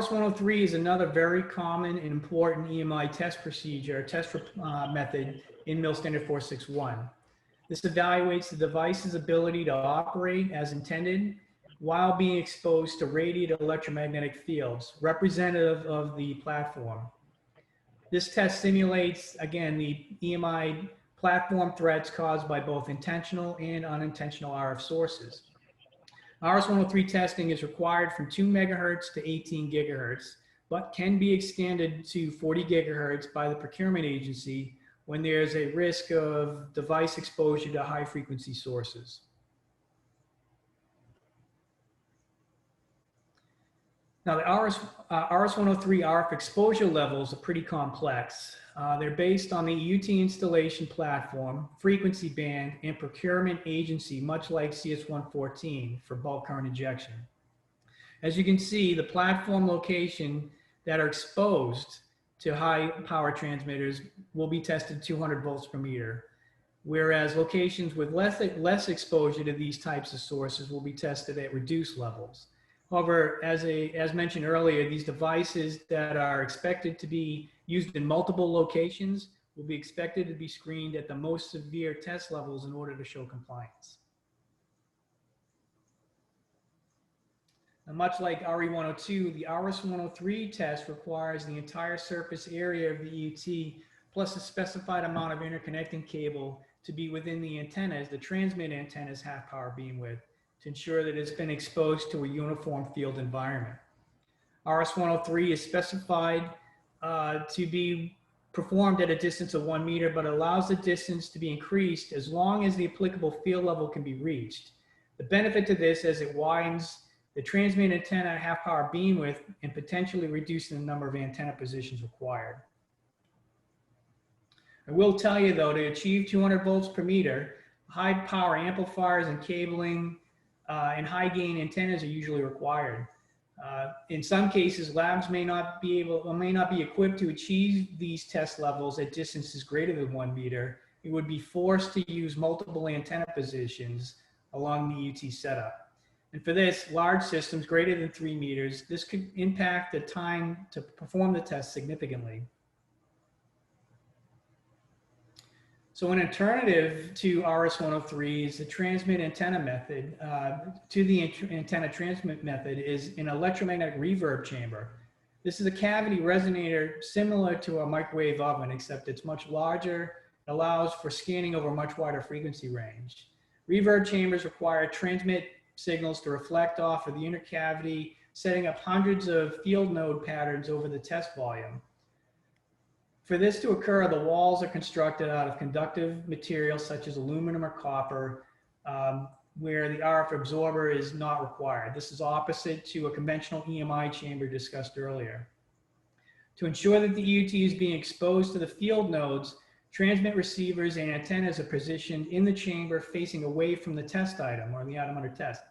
RS103 is another very common and important EMI test procedure, method in MIL-STD-461. This evaluates the device's ability to operate as intended while being exposed to radiated electromagnetic fields, representative of the platform. This test simulates, again, the EMI platform threats caused by both intentional and unintentional RF sources. RS103 testing is required from 2 megahertz to 18 gigahertz, but can be extended to 40 gigahertz by the procurement agency when there's a risk of device exposure to high frequency sources. Now, the RS103 RF exposure levels are pretty complex. They're based on the UT installation platform, frequency band, and procurement agency, much like CS114 for bulk current injection. As you can see, the platform location that are exposed to high power transmitters will be tested 200 volts per meter, whereas locations with less exposure to these types of sources will be tested at reduced levels. However, as mentioned earlier, these devices that are expected to be used in multiple locations will be expected to be screened at the most severe test levels in order to show compliance. Now, much like RE102, the RS103 test requires the entire surface area of the UT plus a specified amount of interconnecting cable to be within the antennas, the transmit antenna's half power beam width, to ensure that it's been exposed to a uniform field environment. RS103 is specified to be performed at a distance of 1 meter, but allows the distance to be increased as long as the applicable field level can be reached. The benefit to this is it widens the transmit antenna half power beam width and potentially reducing the number of antenna positions required. I will tell you though, to achieve 200 volts per meter, high power amplifiers and cabling and high gain antennas are usually required. In some cases, labs may not be equipped to achieve these test levels at distances greater than 1 meter. It would be forced to use multiple antenna positions along the UT setup. And for this, large systems greater than 3 meters, this could impact the time to perform the test significantly. So an alternative to RS103 is the transmit antenna method. Antenna transmit method is an electromagnetic reverb chamber. This is a cavity resonator similar to a microwave oven, except it's much larger, allows for scanning over a much wider frequency range. Reverb chambers require transmit signals to reflect off of the inner cavity, setting up hundreds of field node patterns over the test volume. For this to occur, the walls are constructed out of conductive materials such as aluminum or copper, where the RF absorber is not required. This is opposite to a conventional EMI chamber discussed earlier. To ensure that the UT is being exposed to the field nodes, transmit receivers and antennas are positioned in the chamber facing away from the test item or the item under test.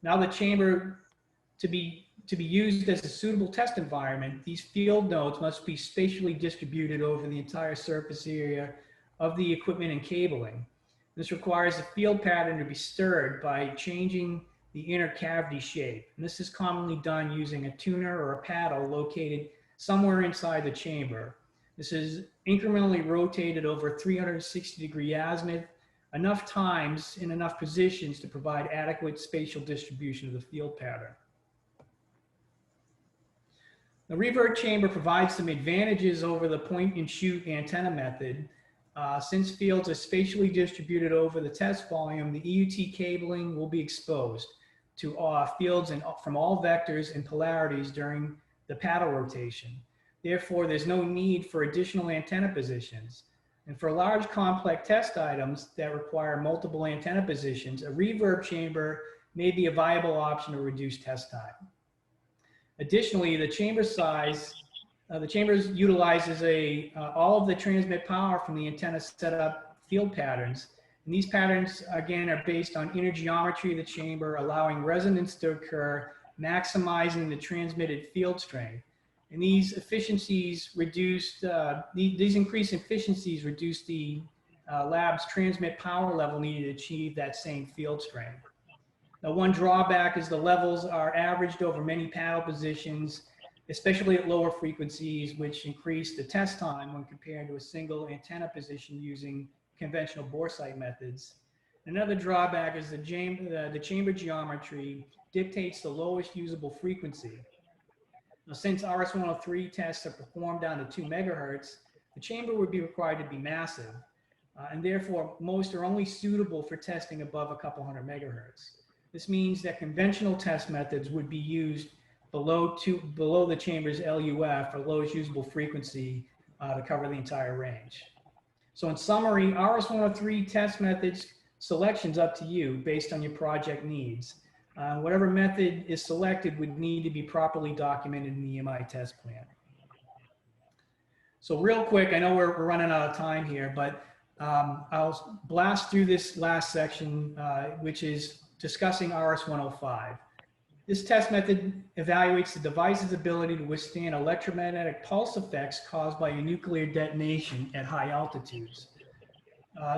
Now the chamber to be used as a suitable test environment, these field nodes must be spatially distributed over the entire surface area of the equipment and cabling. This requires the field pattern to be stirred by changing the inner cavity shape. And this is commonly done using a tuner or a paddle located somewhere inside the chamber. This is incrementally rotated over 360-degree azimuth, enough times in enough positions to provide adequate spatial distribution of the field pattern. The reverb chamber provides some advantages over the point and shoot antenna method. Since fields are spatially distributed over the test volume, the EUT cabling will be exposed to fields from all vectors and polarities during the paddle rotation. Therefore, there's no need for additional antenna positions. And for large complex test items that require multiple antenna positions, a reverb chamber may be a viable option to reduce test time. Additionally, the chamber size, the chamber utilizes all of the transmit power from the antenna setup field patterns. And these patterns, again, are based on inner geometry of the chamber, allowing resonance to occur, maximizing the transmitted field strength. And these efficiencies these increased efficiencies reduce the lab's transmit power level needed to achieve that same field strength. Now, one drawback is the levels are averaged over many paddle positions, especially at lower frequencies, which increase the test time when compared to a single antenna position using conventional bore sight methods. Another drawback is the chamber geometry dictates the lowest usable frequency. Now, since RS103 tests are performed down to 2 megahertz, the chamber would be required to be massive, and therefore most are only suitable for testing above a couple hundred megahertz. This means that conventional test methods would be used below the chamber's LUF, or lowest usable frequency, to cover the entire range. So in summary, RS103 test methods selection's up to you based on your project needs. Whatever method is selected would need to be properly documented in the EMI test plan. So real quick, I know we're running out of time here, but I'll blast through this last section, which is discussing RS105. This test method evaluates the device's ability to withstand electromagnetic pulse effects caused by a nuclear detonation at high altitudes.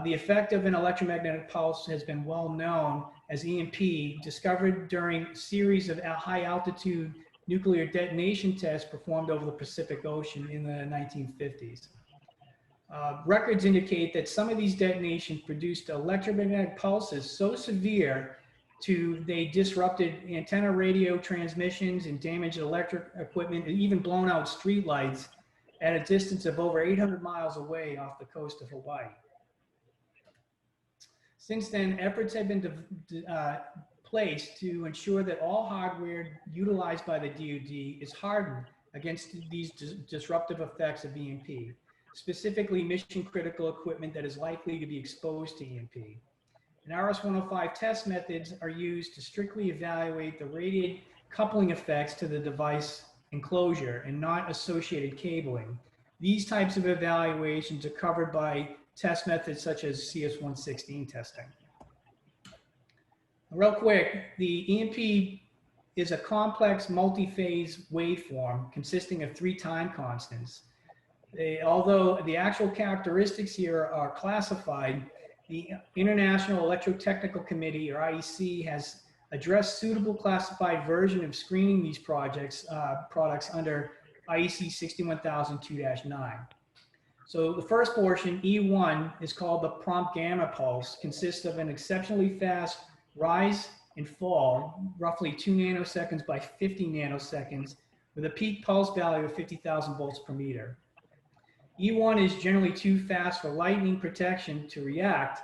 The effect of an electromagnetic pulse has been well known as EMP, discovered during a series of high altitude nuclear detonation tests performed over the Pacific Ocean in the 1950s. Records indicate that some of these detonations produced electromagnetic pulses so severe they disrupted antenna radio transmissions and damaged electric equipment, and even blown out streetlights at a distance of over 800 miles away off the coast of Hawaii. Since then, efforts have been placed to ensure that all hardware utilized by the DoD is hardened against these disruptive effects of EMP, specifically mission-critical equipment that is likely to be exposed to EMP. And RS105 test methods are used to strictly evaluate the radiated coupling effects to the device enclosure and not associated cabling. These types of evaluations are covered by test methods such as CS116 testing. Real quick, the EMP is a complex multi-phase waveform consisting of 3 time constants. Although the actual characteristics here are classified, the International Electrotechnical Committee, or IEC, has addressed suitable classified version of screening these products under IEC 61002-9. So the first portion, E1, is called the prompt gamma pulse, consists of an exceptionally fast rise and fall, roughly 2 nanoseconds by 50 nanoseconds, with a peak pulse value of 50,000 volts per meter. E1 is generally too fast for lightning protection to react,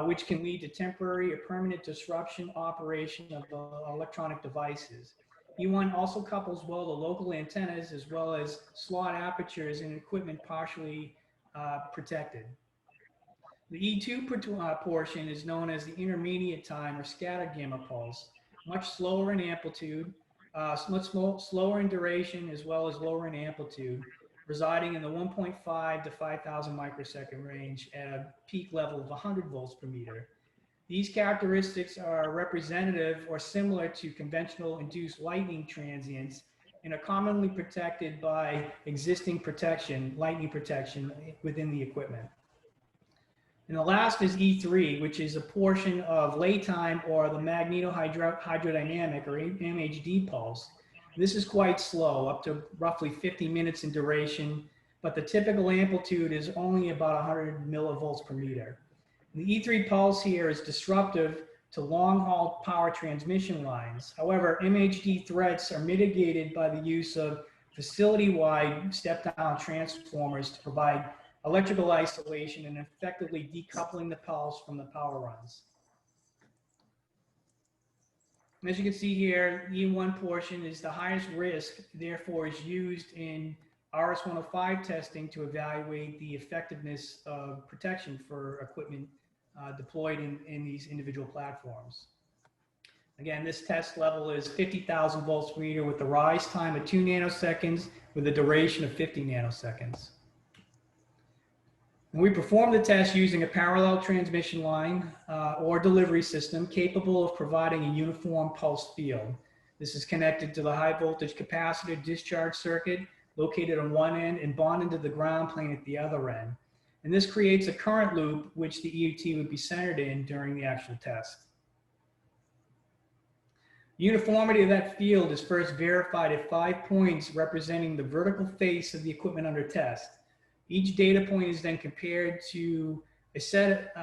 which can lead to temporary or permanent disruption operation of the electronic devices. E1 also couples well to local antennas as well as slot apertures and equipment partially protected. The E2 portion is known as the intermediate time or scattered gamma pulse, much slower in amplitude, much slower in duration, as well as lower in amplitude, residing in the 1.5 to 5,000 microsecond range at a peak level of 100 volts per meter. These characteristics are representative or similar to conventional induced lightning transients and are commonly protected by existing protection, lightning protection within the equipment. And the last is E3, which is a portion of lay time or the magnetohydrodynamic or MHD pulse. This is quite slow, up to roughly 50 minutes in duration, but the typical amplitude is only about 100 millivolts per meter. The E3 pulse here is disruptive to long-haul power transmission lines. However, MHD threats are mitigated by the use of facility-wide step-down transformers to provide electrical isolation and effectively decoupling the pulse from the power runs. And as you can see here, E1 portion is the highest risk, therefore is used in RS105 testing to evaluate the effectiveness of protection for equipment deployed in these individual platforms. Again, this test level is 50,000 volts per meter with the rise time of 2 nanoseconds with a duration of 50 nanoseconds. And we perform the test using a parallel transmission line or delivery system capable of providing a uniform pulse field. This is connected to the high voltage capacitor discharge circuit located on one end and bonded to the ground plane at the other end. And this creates a current loop which the EUT would be centered in during the actual test. The uniformity of that field is first verified at 5 points representing the vertical face of the equipment under test. Each data point is then compared to a set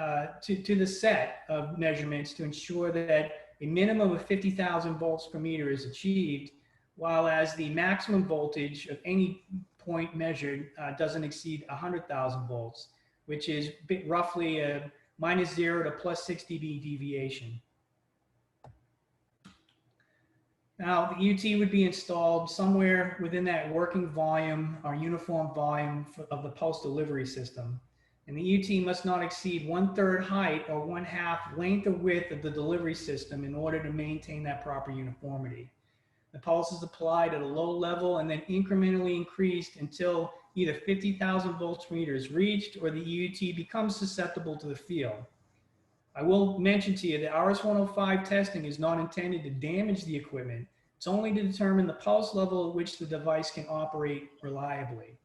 to the set of measurements to ensure that a minimum of 50,000 volts per meter is achieved, while as the maximum voltage of any point measured doesn't exceed 100,000 volts, which is roughly a -0 to +6 dB deviation. Now, the UT would be installed somewhere within that working volume or uniform volume of the pulse delivery system. And the UT must not exceed 1/3 height or 1/2 length or width of the delivery system in order to maintain that proper uniformity. The pulse is applied at a low level and then incrementally increased until either 50,000 volts per meter is reached or the UT becomes susceptible to the field. I will mention to you that RS105 testing is not intended to damage the equipment. It's only to determine the pulse level at which the device can operate reliably.